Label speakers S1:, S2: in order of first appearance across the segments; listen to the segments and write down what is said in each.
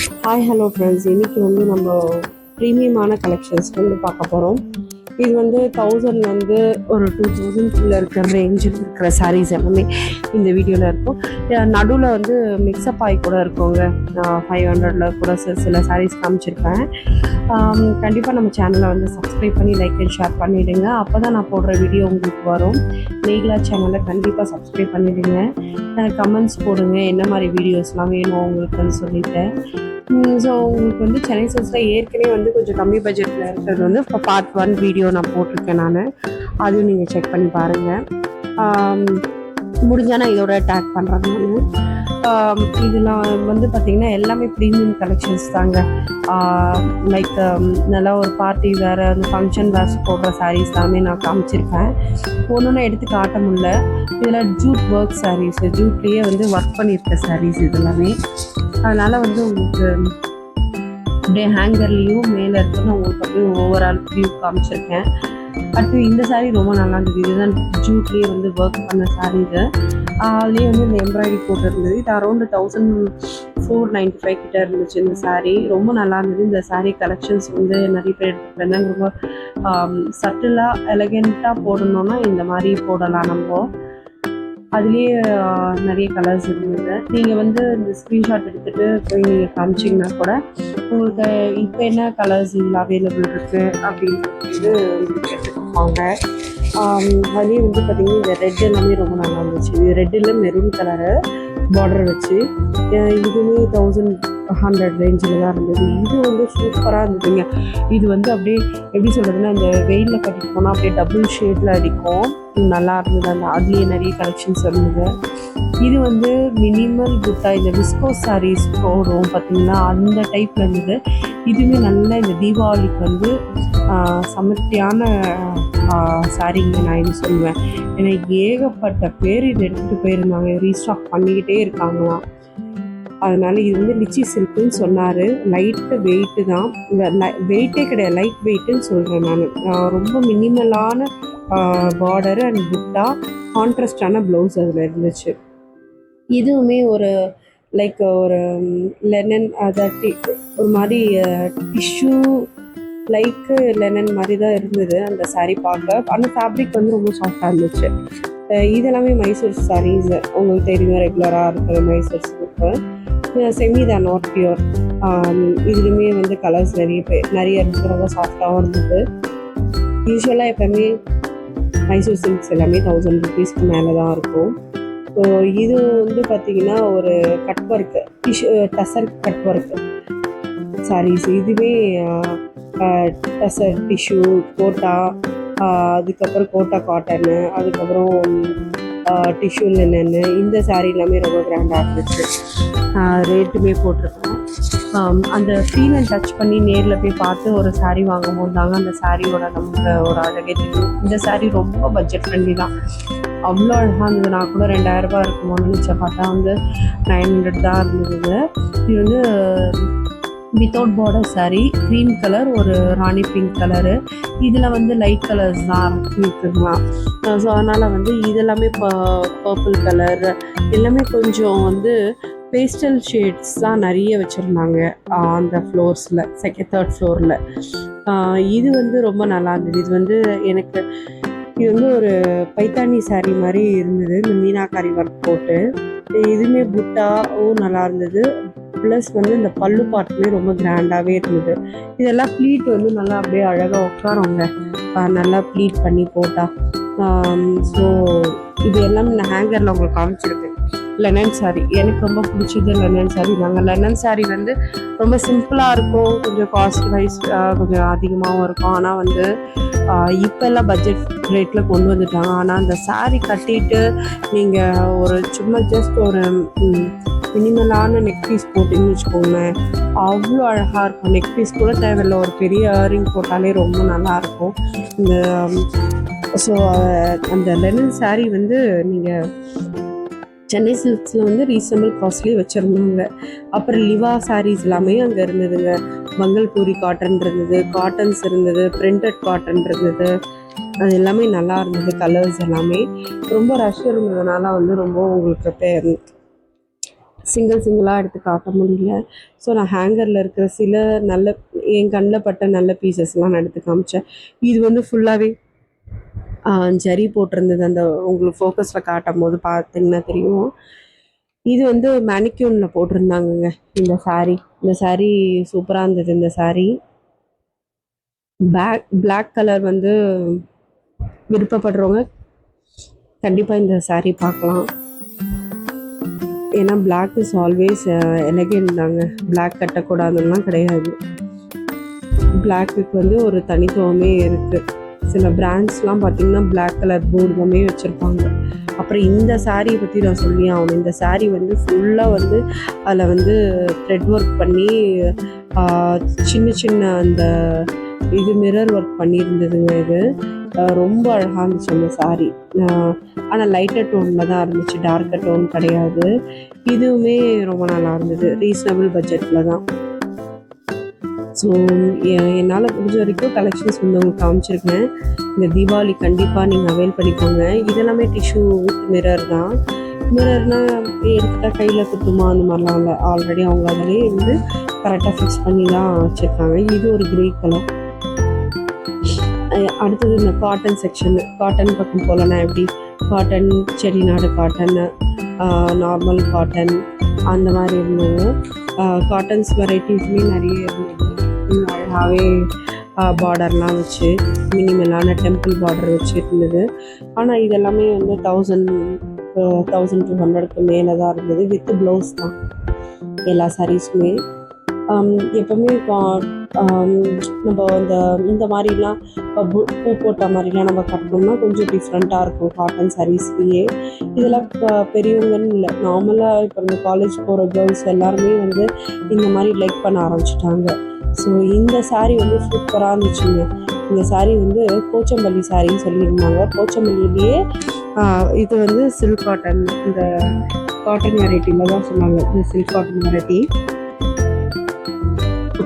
S1: Hi hello friends, இன்றைக்கி வந்து நம்ம ப்ரீமியமான கலெக்ஷன்ஸ் வந்து பார்க்க போகிறோம். இது வந்து 1000 வந்து ஒரு 2000 இருக்கிற ரேஞ்சில் இருக்கிற சாரீஸ் எல்லாமே இந்த வீடியோவில் இருக்கும். நடுவில் வந்து மிக்சப் ஆகி கூட இருக்குங்க. 500 கூட சில சாரீஸ் காமிச்சிருப்பேன். கண்டிப்பாக நம்ம சேனலை வந்து சப்ஸ்கிரைப் பண்ணி லைக் அண்ட் ஷேர் பண்ணிவிடுங்க. அப்போ தான் நான் போடுற வீடியோ உங்களுக்கு வரும். மேகலா சேனலை கண்டிப்பாக சப்ஸ்கிரைப் பண்ணிவிடுங்க. கமெண்ட்ஸ் போடுங்க, என்ன மாதிரி வீடியோஸ்லாம் வேணும் உங்களுக்குன்னு சொல்லிவிட்டேன். ஸோ உங்களுக்கு வந்து சென்னை சில்க்ஸில் ஏற்கனவே வந்து கொஞ்சம் கம்மி பட்ஜெட்டில் இருக்கிறது வந்து இப்போ பார்ட் 1 வீடியோ நான் போட்டிருக்கேன். அதையும் நீங்கள் செக் பண்ணி பாருங்கள். முடிஞ்சால் நான் இதோட டேக் பண்ணுறேன். இதெல்லாம் வந்து பார்த்திங்கன்னா எல்லாமே ப்ரீமியம் கலெக்ஷன்ஸ் தாங்க. லைக் நல்லா ஒரு பார்ட்டி வேறு அந்த ஃபங்க்ஷன் வேர்ஸ் போடுற சாரீஸ் எல்லாமே நான் காமிச்சிருப்பேன். ஒன்று எடுத்து காட்ட முடியல. இதில் ஜூட் ஒர்க் சாரீஸ், ஜூட்லேயே வந்து ஒர்க் பண்ணியிருக்க சாரீஸ் இது எல்லாமே. அதனால் வந்து உங்களுக்கு அப்படியே ஹேங்கர்லேயும் மேலே இருக்குன்னு உங்களுக்கு அப்படியே ஓவரால் வியூ காமிச்சிருக்கேன். அடுத்து இந்த சாரீ ரொம்ப நல்லா இருந்தது. இதுதான் ஜூட்லேயே வந்து ஒர்க் பண்ண சாரீ. இது அதுலேயே வந்து இந்த எம்ப்ராய்டரி போட்டிருந்தது. இது அரௌண்ட் 1495 கிட்ட இருந்துச்சு இந்த சாரீ. ரொம்ப நல்லா இருந்தது. இந்த சாரீ கலெக்ஷன்ஸ் வந்து நிறைய பேர் எடுத்துக்கிட்டேன். ரொம்ப சட்டிலாக எலகெண்ட்டாக போடணுன்னா இந்த மாதிரி போடலாம். நம்ம அதுலேயே நிறைய கலர்ஸ் இருந்தது. நீங்கள் வந்து இந்த ஸ்க்ரீன்ஷாட் எடுத்துகிட்டு போய் நீங்கள் காமிச்சிங்கன்னா கூட உங்களுக்கு இப்போ என்ன கலர்ஸ் இதில் அவைலபிள் இருக்குது அப்படின்னு உங்களுக்கு எடுத்துக்கோங்க. அதுலேயே வந்து பார்த்திங்கன்னா இந்த ரெட் எல்லாமே ரொம்ப நல்லா இருந்துச்சு. இது ரெட்டில் மெரூன் கலரு பார்டர் வச்சு, இதுவுமே 1100 ரேஞ்சில் தான் இருந்தது. இது வந்து சூப்பராக இருந்ததுங்க. இது வந்து அப்படியே எப்படி சொல்கிறதுன்னா, இந்த வெயிலில் கட்டிட்டு போனால் அப்படியே டபுள் ஷேடில் அடிக்கும். நல்லா இருந்தது. அந்த அதுலேயே நிறைய கலெக்ஷன்ஸ் இருந்தது. இது வந்து மினிமல் புட்டா, இந்த விஸ்கோஸ் சாரீஸ் போடும் பார்த்திங்கன்னா, அந்த டைப்பில் இருந்தது. இதுவுமே நல்லா இந்த தீபாவளிக்கு வந்து சமர்த்தியான சாரீங்க நான் இது சொல்லுவேன். ஏன்னா ஏகப்பட்ட பேர் இதை எடுத்துகிட்டு போயிருந்தாங்க. ரீஸ்டாக் பண்ணிக்கிட்டே இருக்காங்களாம். அதனால் இது வந்து லிச்சி சில்க்குன்னு சொன்னார். லைட்டு வெயிட்டு தான், வெயிட்டே கிடையாது, லைட் வெயிட்டுன்னு சொல்கிறேன் நான். ரொம்ப மினிமலான பார்டரு அண்ட் புட்டா, கான்ட்ராஸ்டான ப்ளவுஸ் அதில் இருந்துச்சு. இதுவுமே ஒரு லைக் ஒரு லெனன், அதாவது ஒரு மாதிரி டிஷ்யூ லைக்கு லெனன் மாதிரி தான் இருந்தது அந்த சாரீ பார்க்க. அந்த ஃபேப்ரிக் வந்து ரொம்ப சாஃப்டாக இருந்துச்சு. இதெல்லாமே மைசூர் சாரீஸ் உங்களுக்கு தெரியும், ரெகுலராக இருக்கிற மைசூர் சில்க்கு. செமி தான், நாட் பியூர். இதுலேயுமே வந்து கலர்ஸ் நிறைய இருந்தது. ரொம்ப சாஃப்டாகவும் இருந்தது. யூஸ்வலாக எப்போவுமே மைசூர் சில்க்ஸ் எல்லாமே 1000 ருபீஸ்க்கு மேலே தான் இருக்கும். ஸோ இது வந்து பார்த்திங்கன்னா ஒரு cut work, tussar cut work saris. இதுவே டசர் டிஷ்யூ, கோட்டா, அதுக்கப்புறம் கோட்டா காட்டனு, அதுக்கப்புறம் டிஷ்யூ லெனன்னு, இந்த சாரீ எல்லாமே ரொம்ப கிராண்டாக இருந்துச்சு. ரேட்டுமே போட்டிருக்கோம். அந்த ஃபீல் அண்ட் டச் பண்ணி நேரில் போய் பார்த்து ஒரு சாரீ வாங்கும் போது தாங்க அந்த சாரியோட நமக்கு ஒரு அழகே தெரியும். இந்த சாரீ ரொம்ப பட்ஜெட் ஃப்ரெண்ட்லி தான். அவ்வளோ அழகாக இருந்தது. நான் கூட 2000 ரூபா இருக்குமோன்னு நினச்ச பார்த்தா வந்து 900 தான் இருந்தது. இது வந்து without border sari, cream colour, ஒரு ராணி பிங்க் கலரு. இதில் வந்து லைட் கலர்ஸ் தான் இருக்குங்களா. ஸோ அதனால் வந்து இதெல்லாமே பர்பிள் கலர் எல்லாமே கொஞ்சம் வந்து பேஸ்டல் ஷேட்ஸ் தான் நிறைய வச்சுருந்தாங்க அந்த ஃப்ளோர்ஸில், தேர்ட் ஃப்ளோரில். இது வந்து ரொம்ப நல்லா இருந்தது. இது வந்து எனக்கு இது வந்து ஒரு பைத்தானி சாரீ மாதிரி இருந்தது, இந்த மீனாக்காரி ஒர்க் போட்டு. இதுவுமே புட்டாவும் நல்லா இருந்தது. ப்ளஸ் வந்து இந்த பல்லு பாட்டுமே ரொம்ப கிராண்டாகவே இருந்தது. இதெல்லாம் ப்ளீட் வந்து நல்லா அப்படியே அழகாக உட்காருங்க, நல்லா ப்ளீட் பண்ணி போட்டால். ஸோ இது எல்லாமே நான் ஹேங்கரில் உங்களுக்கு காமிச்சிருக்கேன். லெனன் சாரீ எனக்கு ரொம்ப பிடிச்சது லெனன் சாரீ தாங்க. லெனன் சாரீ வந்து ரொம்ப சிம்பிளாக இருக்கும், கொஞ்சம் காஸ்ட் வைஸ் கொஞ்சம் அதிகமாகவும் இருக்கும். ஆனால் வந்து இப்போ எல்லாம் பட்ஜெட் ரேட்டில் கொண்டு வந்துட்டாங்க. ஆனால் அந்த சாரீ கட்டிட்டு நீங்கள் ஒரு சும்மா ஜஸ்ட் ஒரு மினிமலான நெக் பீஸ் போட்டிங்கன்னு வச்சுக்கோங்களேன், அவ்வளோ அழகாக இருக்கும். நெக் பீஸ் கூட தேவையில்லை, ஒரு பெரிய இயரிங் போட்டாலே ரொம்ப நல்லாயிருக்கும். இந்த ஸோ அந்த லெனன் சாரீ வந்து நீங்கள் சென்னை சில்க்ஸில் வந்து ரீசனபிள் காஸ்ட்லேயே வச்சுருந்தாங்க. அப்புறம் லிவா சாரீஸ் எல்லாமே அங்கே இருந்ததுங்க. மங்கள்பூரி காட்டன் இருந்தது, காட்டன்ஸ் இருந்தது, பிரிண்டட் காட்டன் இருந்தது. அது எல்லாமே நல்லா இருந்தது. கலர்ஸ் எல்லாமே ரொம்ப ரஷ் இருந்ததுனால வந்து ரொம்ப உங்களுக்கு சிங்கிளாக எடுத்து காட்ட முடியல. ஸோ நான் ஹேங்கரில் இருக்கிற சில நல்ல என் கண்ணில் பட்ட நல்ல பீசஸ்லாம் நான் எடுத்து காமிச்சேன். இது வந்து ஃபுல்லாகவே ஜரி போட்டிருந்தது. அந்த உங்களுக்கு ஃபோக்கஸில் காட்டும் போது பார்த்தீங்கன்னா தெரியும். இது வந்து மேனிக்யூனில் போட்டிருந்தாங்கங்க இந்த சாரீ சூப்பராக இருந்தது. இந்த சாரீ பிளாக் கலர் வந்து விருப்பப்படுறவங்க கண்டிப்பாக இந்த சாரீ பார்க்கலாம். ஏன்னா பிளாக் இஸ் ஆல்வேஸ் எலகென்ட் தாங்க. பிளாக் கட்டக்கூடாதுலாம் கிடையாது. பிளாக்குக்கு வந்து ஒரு தனித்துவமே இருக்குது. சில பிராண்ட்ஸ்லாம் பார்த்திங்கன்னா பிளாக் கலர் போர்டுமே வச்சுருப்பாங்க. அப்புறம் இந்த சாரியை பற்றி நான் சொல்லி ஆகணும். இந்த சாரீ வந்து ஃபுல்லாக வந்து அதில் வந்து த்ரெட் ஒர்க் பண்ணி சின்ன சின்ன அந்த இது மிரர் ஒர்க் பண்ணியிருந்ததுங்க. இது ரொம்ப அழகாக இருந்துச்சு அந்த சாரீ. ஆனால் லைட்டர் டோனில் தான் இருந்துச்சு, டார்க்கர் டோன் கிடையாது. இதுவுமே ரொம்ப நல்லா இருந்தது, ரீசனபிள் பட்ஜெட்டில் தான். ஸோ என்னால் முடிஞ்ச வரைக்கும் கலெக்ஷன்ஸ் வந்து உங்களுக்கு காமிச்சிருக்கேன். இந்த தீபாவளி கண்டிப்பாக நீங்கள் அவைல் பண்ணிக்கோங்க. இதெல்லாமே டிஷ்யூ வித் மிரர் தான். மிரர்னால் எடுத்துட்டால் கையில் குத்துமா அந்த மாதிரிலாம் இல்லை. ஆல்ரெடி அவங்க அதிலே வந்து கரெக்டாக ஃபிக்ஸ் பண்ணி தான் வச்சுருக்காங்க. இது ஒரு கிரே கலர். அடுத்தது இந்த காட்டன் செக்ஷன். காட்டன் பக்கம் போகலன்னா எப்படி cotton, Chettinad cotton, normal cotton அந்த மாதிரி இருந்தது. காட்டன்ஸ் வெரைட்டிஸ்லேயும் நிறைய இருந்தது. அழகாகவே பார்டர்லாம் வச்சு மினிமலான டெம்பிள் பார்டர் வச்சு இருந்தது. ஆனால் இதெல்லாமே வந்து 1200 மேலே தான் இருந்தது. வித் ப்ளவுஸ் தான் எல்லா சாரீஸுமே. எப்போவுமே நம்ம இந்த மாதிரிலாம் பூ போட்ட மாதிரிலாம் நம்ம கட்டணும்னா கொஞ்சம் டிஃப்ரெண்ட்டாக இருக்கும் காட்டன் சாரீஸ்லேயே. இதெல்லாம் பெரியவங்கன்னு இல்லை, நார்மலாக இப்போ நம்ம காலேஜ் போகிற கேர்ள்ஸ் எல்லாருமே வந்து இந்த மாதிரி லைக் பண்ண ஆரம்பிச்சிட்டாங்க. ஸோ இந்த சாரீ வந்து சூப்பராக இருந்துச்சுங்க. இந்த சாரீ வந்து போச்சம்பள்ளி சாரின்னு சொல்லியிருந்தாங்க. போச்சம்பள்ளியிலேயே இது வந்து சில்க் காட்டன், இந்த காட்டன் வெரைட்டியில் தான் சொன்னாங்க. இந்த silk cotton variety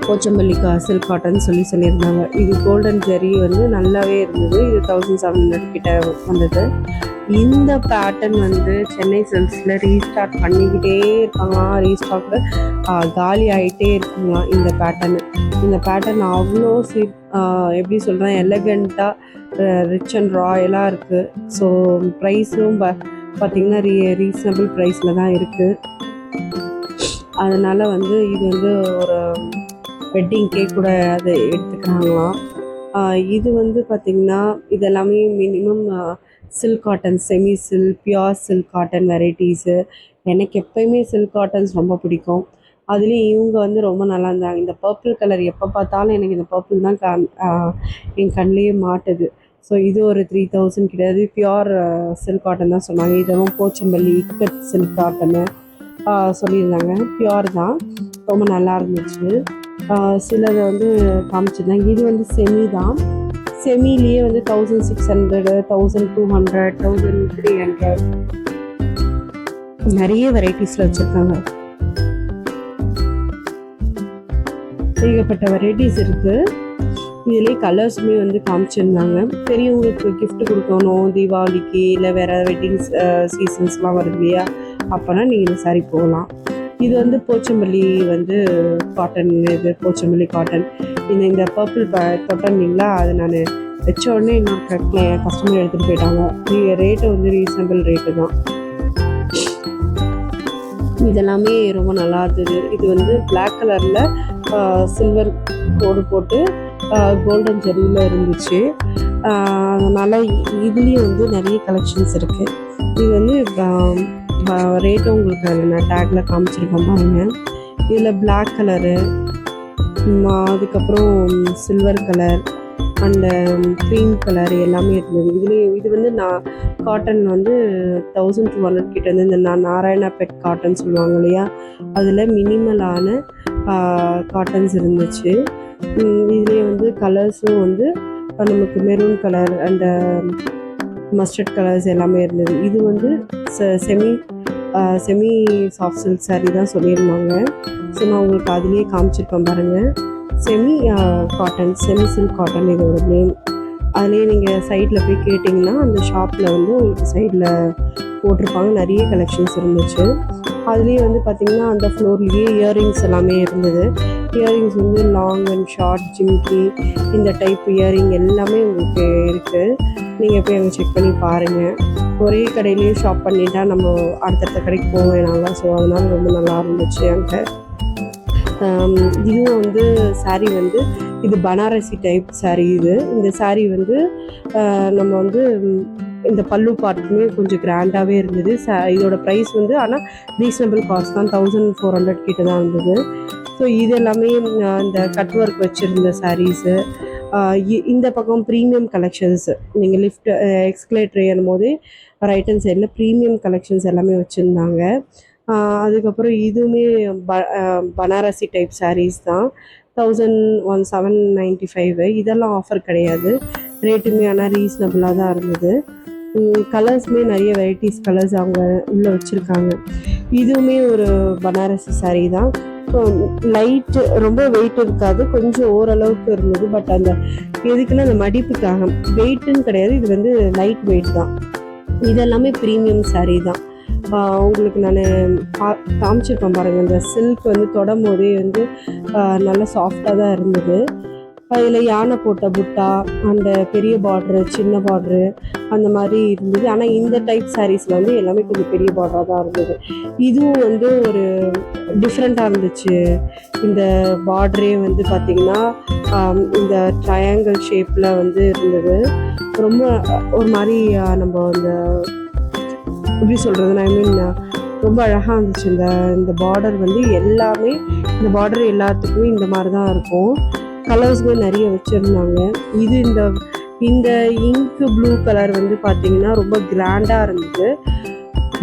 S1: Pochampalli silk cotton சொல்லியிருந்தாங்க. இது கோல்டன் ஜெரி வந்து நல்லாவே இருந்தது. இது 1700 கிட்ட வந்தது. இந்த பேட்டர்ன் வந்து சென்னை சில்க்ஸில் ரீஸ்டார்ட் பண்ணிக்கிட்டே இருக்காங்களாம். ரீஸ்டாக்கு காலி ஆகிட்டே இருக்குங்களாம் இந்த பேட்டர்ன் அவ்வளோ எப்படி சொல்கிறேன், எலகண்ட்டாக ரிச் அண்ட் ராயலாக இருக்குது. ஸோ ப்ரைஸும் பார்த்திங்கன்னா ரீசனபிள் ப்ரைஸில் தான் இருக்குது. அதனால் வந்து இது வந்து ஒரு வெட்டிங்க்கே கூட அதை எடுத்துக்கிறாங்களாம். இது வந்து பார்த்திங்கன்னா இதெல்லாமே minimum silk cotton, semi silk, pure silk cotton varieties. எனக்கு எப்போயுமே சில்க் காட்டன்ஸ் ரொம்ப பிடிக்கும். அதுலேயும் இவங்க வந்து ரொம்ப நல்லா இருந்தாங்க. இந்த பர்பிள் கலர் எப்போ பார்த்தாலும் எனக்கு இந்த பர்பிள் தான் என் கண்ணிலேயே மாட்டுது. ஸோ இது ஒரு 3000 கிடையாது. பியோர் சில்க் காட்டன் தான் சொன்னாங்க. இதெல்லாம் போச்சம்பள்ளி இக்கட் சில்க் காட்டனு சொல்லியிருந்தாங்க. பியோர் தான், ரொம்ப நல்லா இருந்துச்சு. சிலதை வந்து காமிச்சிருந்தாங்க. இது வந்து செமி தான். செமிலேயே வந்து 1600, 1200, 1300 நிறைய வெரைட்டிஸில் வச்சுருக்காங்க. ஏகப்பட்ட வெரைட்டிஸ் இருக்குது. இதுலேயே கலர்ஸுமே வந்து காமிச்சிருந்தாங்க. பெரியவங்களுக்கு கிஃப்ட் கொடுக்கணும் தீபாவளிக்கு, இல்லை வேறு வெட்டிங்ஸ் சீசன்ஸ்லாம் வருது இல்லையா, அப்போனா நீங்கள் இந்த சாரீ போகலாம். இது வந்து போச்சம்பள்ளி வந்து காட்டன். இது போச்சம்பள்ளி காட்டன். இந்த பர்பிள் தொட்டனிங்களா, அது நான் வச்ச உடனே இன்னொரு கஸ்டமர் எடுத்துகிட்டு போயிட்டாங்க. ரேட்டு வந்து ரீசனபிள் ரேட்டு தான். இதெல்லாமே ரொம்ப நல்லா இருந்தது. இது வந்து பிளாக் கலரில் சில்வர் கோடு போட்டு கோல்டன் ஜெரியில் இருந்துச்சு. அதனால் இதுலேயும் வந்து நிறைய கலெக்ஷன்ஸ் இருக்குது. இது வந்து ரேட்டு உங்களுக்கு அதில் நான் டேக்கில் காமிச்சிருக்கேன் பாருங்க. இதில் பிளாக் கலரு, அதுக்கப்புறம் silver colour and green colour எல்லாமே இருந்தது. இது வந்து நான் காட்டன் வந்து 1200 கிட்ட வந்து இந்த நாராயணா பெட் காட்டன் சொல்லுவாங்க இல்லையா, அதில் மினிமலான காட்டன்ஸ் இருந்துச்சு. இதுலேயே வந்து கலர்ஸும் வந்து நமக்கு maroon colour and mustard colours எல்லாமே இருந்தது. இது வந்து செமி சாஃப்ட் சில்க் சாரீ தான் சொல்லியிருந்தாங்க. ஸோ நான் உங்களுக்கு அதுலேயே காமிச்சிருக்கேன் பாருங்கள். Semi cotton, semi silk cotton இதோட நேம். அதுலேயே நீங்கள் சைடில் போய் கேட்டிங்கன்னா அந்த ஷாப்பில் வந்து உங்களுக்கு சைடில் போட்டிருப்பாங்க. நிறைய கலெக்ஷன்ஸ் இருந்துச்சு. அதுலேயே வந்து பார்த்திங்கன்னா அந்த ஃப்ளோர்லேயே இயரிங்ஸ் எல்லாமே இருந்தது. இயரிங்ஸ் வந்து லாங் அண்ட் ஷார்ட் ஜிம்கி இந்த டைப் இயரிங் எல்லாமே உங்களுக்கு இருக்குது. நீங்கள் போய் அங்கே செக் பண்ணி பாருங்கள். ஒரே கடையிலேயே ஷாப் பண்ணிட்டா நம்ம அடுத்தடுத்த கடைக்கு போக வேணாங்க. ஸோ அதனால் ரொம்ப நல்லா இருந்துச்சு அங்கே. இதுவும் வந்து சாரீ வந்து இது பனாரசி டைப் சாரீ. இந்த சாரீ வந்து நம்ம வந்து இந்த பல்லு பார்ட்டுமே கொஞ்சம் கிராண்டாகவே இருந்தது. இதோட ப்ரைஸ் வந்து ஆனால் ரீசனபிள் காஸ்ட் தான், 1400 கிட்ட தான் இருந்தது. ஸோ இது எல்லாமே இந்த கட் ஒர்க் வச்சுருந்த சாரீஸு. இந்த பக்கம் ப்ரீமியம் கலெக்ஷன்ஸு, நீங்கள் லிஃப்ட் எக்ஸ்கலேட்டர் ஏறும் போது ரைட் ஹேண்ட் சைடில் ப்ரீமியம் கலெக்ஷன்ஸ் எல்லாமே வச்சுருந்தாங்க. அதுக்கப்புறம் இதுவுமே பனாரசி டைப் சாரீஸ் தான். 1795. இதெல்லாம் ஆஃபர் கிடையாது, ரேட்டுமே ஆனால் ரீசனபிளாக தான் இருந்தது. கலர்ஸுமே நிறைய வெரைட்டிஸ் கலர்ஸ் அவங்க உள்ளே வச்சுருக்காங்க. இதுவுமே ஒரு பனாரசி சாரீ தான். லைட்டு ரொம்ப வெயிட் இருக்காது, கொஞ்சம் ஓரளவுக்கு இருந்தது. பட் அந்த எதுக்குன்னா அந்த மடிப்புக்காக, வெயிட்டுன்னு கிடையாது, இது வந்து லைட் வெயிட் தான். இதெல்லாமே ப்ரீமியம் சாரீ தான். உங்களுக்கு நான் காமிச்சிருப்பேன் பாருங்கள். இந்த சில்க் வந்து தொடும் போதே வந்து நல்லா சாஃப்டாக தான் இருந்தது. அதில் யானை போட்ட புட்டா, அந்த பெரிய பார்ட்ரு, சின்ன பார்ட்ரு அந்த மாதிரி இருந்தது. ஆனால் இந்த டைப் சாரீஸில் வந்து எல்லாமே கொஞ்சம் பெரிய பார்டராக தான் இருந்தது. இதுவும் வந்து ஒரு டிஃப்ரெண்ட்டாக இருந்துச்சு. இந்த பார்டரே வந்து பார்த்திங்கன்னா இந்த ட்ரையாங்கிள் ஷேப்பில் வந்து இருந்தது. ரொம்ப ஒரு மாதிரி நம்ம இந்த எப்படி சொல்கிறதுனா ரொம்ப அழகாக இருந்துச்சு. இந்த பார்டர் வந்து எல்லாமே, இந்த பார்டர் எல்லாத்துக்குமே இந்த மாதிரி தான் இருக்கும். கலர்ஸுமே நிறைய வச்சுருந்தாங்க. இது இந்த இங்க் ப்ளூ கலர் வந்து பார்த்திங்கன்னா ரொம்ப கிராண்டாக இருந்தது.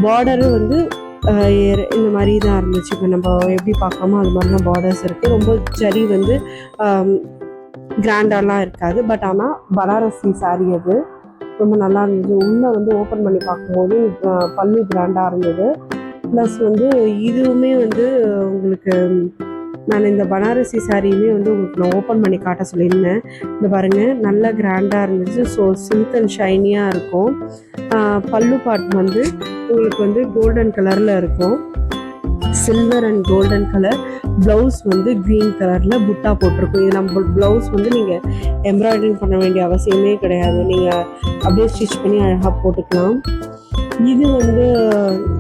S1: பார்டரும் வந்து இந்த மாதிரி தான் இருந்துச்சு. இப்போ நம்ம எப்படி பார்க்காமோ அது மாதிரி தான் பார்டர்ஸ் இருக்குது. ரொம்ப ஜரி வந்து கிராண்டாலாம் இருக்காது. பட் ஆனால் பனாரசி சாரீ அது ரொம்ப நல்லா இருந்தது. உள்ளே வந்து ஓப்பன் பண்ணி பார்க்கும்போது பல்லு கிராண்டாக இருந்தது. ப்ளஸ் வந்து இதுவுமே வந்து உங்களுக்கு நான் இந்த பனாரசி சாரியுமே வந்து உங்களுக்கு நான் ஓப்பன் பண்ணி காட்ட சொல்லியிருந்தேன். இந்த பாருங்கள், நல்ல கிராண்டாக இருந்துச்சு. ஸோ சில்க் அண்ட் ஷைனியாக இருக்கும். பல்லு பார்ட் வந்து உங்களுக்கு வந்து கோல்டன் கலரில் இருக்கும், silver and golden colour. Blouse வந்து க்ரீன் கலரில் புட்டா போட்டிருக்கும். இது நம்ம ப்ளவுஸ் வந்து நீங்கள் எம்ப்ராய்டரிங் பண்ண வேண்டிய அவசியமே கிடையாது, நீங்கள் அப்படியே ஸ்டிச் பண்ணி அழகாக போட்டுக்கலாம். இது வந்து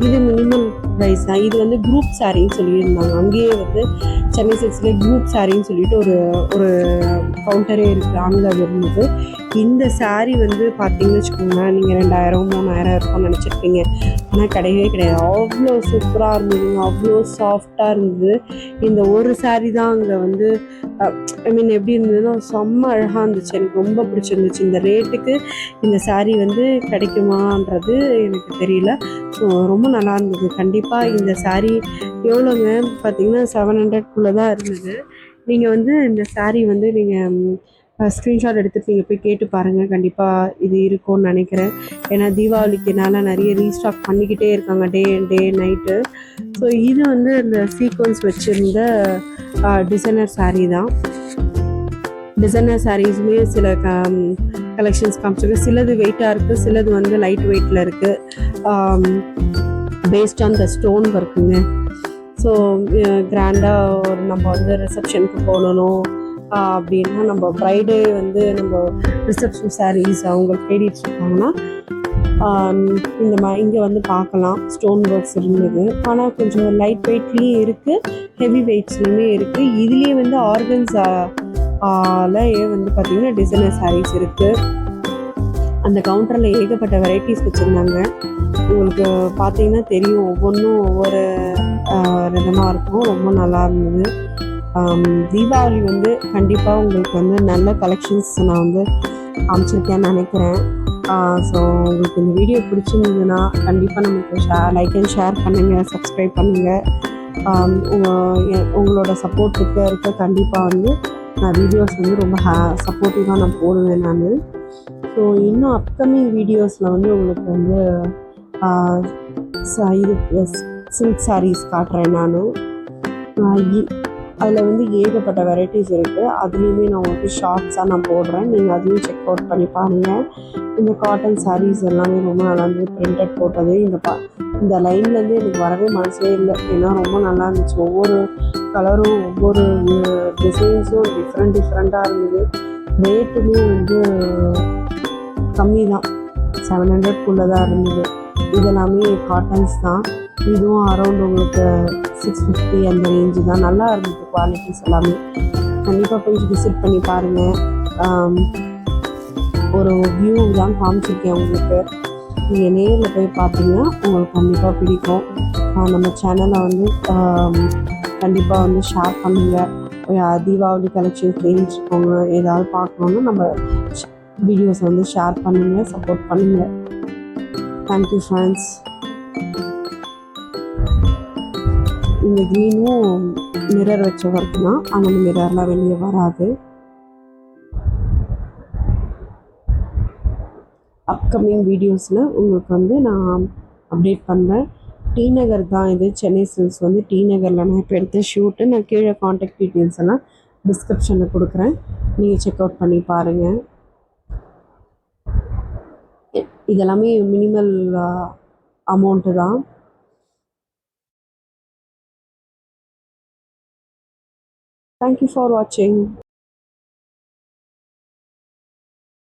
S1: இது மினிமம் ப்ரைஸ் தான். இது வந்து குரூப் சாரின்னு சொல்லியிருந்தாங்க. அங்கேயே வந்து சென்னை சில்க்ஸ்லேயே குரூப் சாரின்னு சொல்லிட்டு ஒரு கவுண்டரே இருக்குது, அங்கே இருந்தது. இந்த சாரீ வந்து பார்த்தீங்கன்னு வச்சுக்கோங்களேன், நீங்கள் 2000 3000 இருக்கும்னு நினச்சிருப்பீங்க. ஆனால் கிடையவே கிடையாது. அவ்வளோ சூப்பராக இருந்ததுங்க, அவ்வளோ சாஃப்டாக இருந்தது. இந்த ஒரு சாரீ தான் அங்கே வந்து எப்படி இருந்ததுன்னா செம்ம அழகாக இருந்துச்சு. எனக்கு ரொம்ப பிடிச்சிருந்துச்சு. இந்த ரேட்டுக்கு இந்த சாரீ வந்து கிடைக்குமான்றது எனக்கு தெரியல. ஸோ ரொம்ப நல்லா இருந்தது. கண்டிப்பாக இந்த சாரீ எவ்வளோங்க பார்த்தீங்கன்னா 700 தான் இருந்தது. நீங்கள் வந்து இந்த சாரீ வந்து நீங்கள் ஸ்க்ரீன்ஷாட் எடுத்துகிட்டு நீங்கள் போய் கேட்டு பாருங்கள். கண்டிப்பாக இது இருக்கும்னு நினைக்கிறேன். ஏன்னா தீபாவளிக்குனால நிறைய ரீஸ்டாக் பண்ணிக்கிட்டே இருக்காங்க, டே நைட்டு. ஸோ இது வந்து இந்த சீக்வன்ஸ் வச்சுருந்த டிசைனர் சாரீ தான். டிசைனர் சாரீஸுமே சில கலெக்ஷன்ஸ் காமிச்சிருக்கு. சிலது வெயிட்டாக இருக்குது, சிலது வந்து லைட் வெயிட்டில் இருக்குது, பேஸ்ட் ஆன் த ஸ்டோன் ஒர்க்குங்க. ஸோ கிராண்டாக நம்ம வந்து ரிசப்ஷனுக்கு போகணும் அப்படின்னா, நம்ம ப்ரைடே வந்து நம்ம ரிசப்ஷன் சாரீஸ் அவங்க தேடிட்டு இருக்காங்கன்னா இங்கே வந்து பார்க்கலாம். ஸ்டோன் ஒர்க்ஸ் இருந்தது, ஆனால் கொஞ்சம் லைட் வெயிட்லேயும் இருக்குது, ஹெவி வெயிட்ஸ்லையுமே இருக்குது. இதுலேயே வந்து ஆர்கன்ஸாலே வந்து பார்த்திங்கன்னா டிசைனர் சாரீஸ் இருக்குது. அந்த கவுண்டரில் ஏகப்பட்ட வெரைட்டிஸ் வச்சுருந்தாங்க. உங்களுக்கு பார்த்தீங்கன்னா தெரியும், ஒவ்வொன்றும் ஒவ்வொரு விதமாக இருக்கும். ரொம்ப நல்லா இருந்தது. தீபாவளி வந்து கண்டிப்பாக உங்களுக்கு வந்து நல்ல கலெக்ஷன்ஸ் நான் வந்து காமிச்சிருக்கேன்னு நினைக்கிறேன். ஸோ உங்களுக்கு இந்த வீடியோ பிடிச்சிருந்ததுன்னா கண்டிப்பாக நமக்கு லைக் அண்ட் ஷேர் பண்ணுங்கள், சப்ஸ்கிரைப் பண்ணுங்கள். உங்களோட சப்போர்ட் இருக்க கண்டிப்பாக வந்து நான் வீடியோஸ் வந்து ரொம்ப சப்போர்ட்டிவாக நான் போடுவேன் நான். ஸோ இன்னும் அப்கமிங் வீடியோஸில் வந்து உங்களுக்கு வந்து இது சில்க் சாரீஸ் காட்டுறேன் நான். அதில் வந்து ஏகப்பட்ட வெரைட்டிஸ் இருக்குது. அதுலேயுமே நான் உங்களுக்கு ஷார்ட்ஸாக நான் போடுறேன், நீங்கள் அதையும் செக் அவுட் பண்ணி பாருங்கள். இந்த காட்டன் சாரீஸ் எல்லாமே ரொம்ப நல்லா இருந்தது, பிரிண்டட் போட்டது. இந்த லைன்லேருந்து எனக்கு வரவே மனசே இல்லை, ஏன்னா ரொம்ப நல்லா இருந்துச்சு. ஒவ்வொரு கலரும் ஒவ்வொரு டிசைன்ஸும் டிஃப்ரெண்ட்டாக இருந்தது. ரேட்டுமே வந்து கம்மி தான், 700 தான் இருந்தது. இதெல்லாமே காட்டன்ஸ் தான். இதுவும் அரௌண்ட் உங்களுக்கு 650 அந்த ரேஞ்சு தான். நல்லா இருந்தது குவாலிட்டிஸ் எல்லாமே. கண்டிப்பாக போய் விசிட் பண்ணி பாருங்கள். ஒரு வியூ தான் காமிச்சிருக்கேன் உங்களுக்கு. நீங்கள் நேரில் போய் பார்த்தீங்கன்னா உங்களுக்கு கண்டிப்பாக பிடிக்கும். நம்ம சேனலை வந்து கண்டிப்பாக வந்து ஷேர் பண்ணுங்கள். தீபாவளி கலெக்ஷன் தெரிஞ்சுக்கோங்க. ஏதாவது பார்க்கணுன்னா நம்ம வீடியோஸை வந்து ஷேர் பண்ணுங்கள், சப்போர்ட் பண்ணுங்கள். Thank you friends. இந்த க்ரீனும் மிரர் வச்ச ஒர்க் தான், ஆனால் அந்த மிரர்லாம் வெளியே வராது. அப்கமிங் வீடியோஸில் உங்களுக்கு வந்து நான் அப்டேட் பண்ணுறேன். டி நகர் தான் இது, சென்னை சில்க்ஸ் வந்து டி நகரில் நான் இப்போ எடுத்த ஷூட்டு. நான் கீழே காண்டாக்ட் டீட்டெயில்ஸ் எல்லாம் டிஸ்கிரிப்ஷனில் கொடுக்குறேன், நீங்கள் செக் அவுட் பண்ணி பாருங்கள். இதெல்லாமே மினிமல் அமௌண்ட்டு தான். Thank you for watching.